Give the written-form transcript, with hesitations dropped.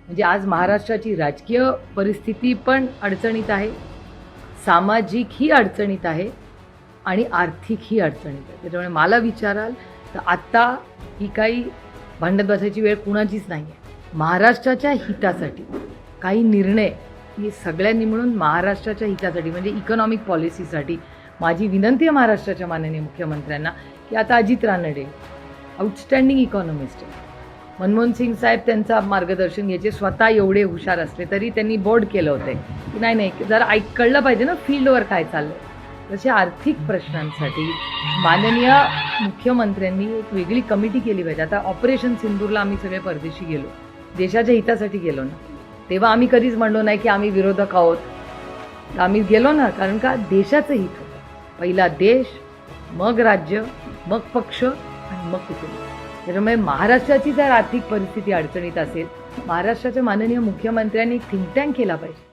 म्हणजे आज महाराष्ट्राची राजकीय परिस्थिती पण अडचणीत आहे, सामाजिकही अडचणीत आहे आणि आर्थिकही अडचणीत आहे. त्याच्यामुळे मला विचाराल तर आत्ता ही काही भांडत बसायची वेळ कुणाचीच नाही आहे. महाराष्ट्राच्या हितासाठी काही निर्णय हे सगळ्यांनी मिळून महाराष्ट्राच्या हितासाठी म्हणजे इकॉनॉमिक पॉलिसीसाठी माझी विनंती आहे महाराष्ट्राच्या माननीय मुख्यमंत्र्यांना की आता अजित रानडे आउटस्टँडिंग इकॉनॉमिस्ट आहे. मनमोहन सिंग साहेब त्यांचा मार्गदर्शन घ्यायचे, स्वतः एवढे हुशार असले तरी त्यांनी बोर्ड केलं होतं की नाही जरा कळलं पाहिजे ना फील्डवर काय चाललं. तसे आर्थिक प्रश्नांसाठी माननीय मुख्यमंत्र्यांनी एक वेगळी कमिटी केली पाहिजे. आता ऑपरेशन सिंदूरला आम्ही सगळे परदेशी गेलो, देशाच्या हितासाठी गेलो ना, तेव्हा आम्ही कधीच म्हणलो नाही की आम्ही विरोधक आहोत. आम्ही गेलो ना कारण का देशाचं हित होतं. पहिला देश, मग राज्य, मग पक्ष आणि मग कुटुंब. त्याच्यामुळे महाराष्ट्राची जर आर्थिक परिस्थिती अडचणीत असेल, महाराष्ट्राच्या माननीय मुख्यमंत्र्यांनी थिंक टँक केला पाहिजे.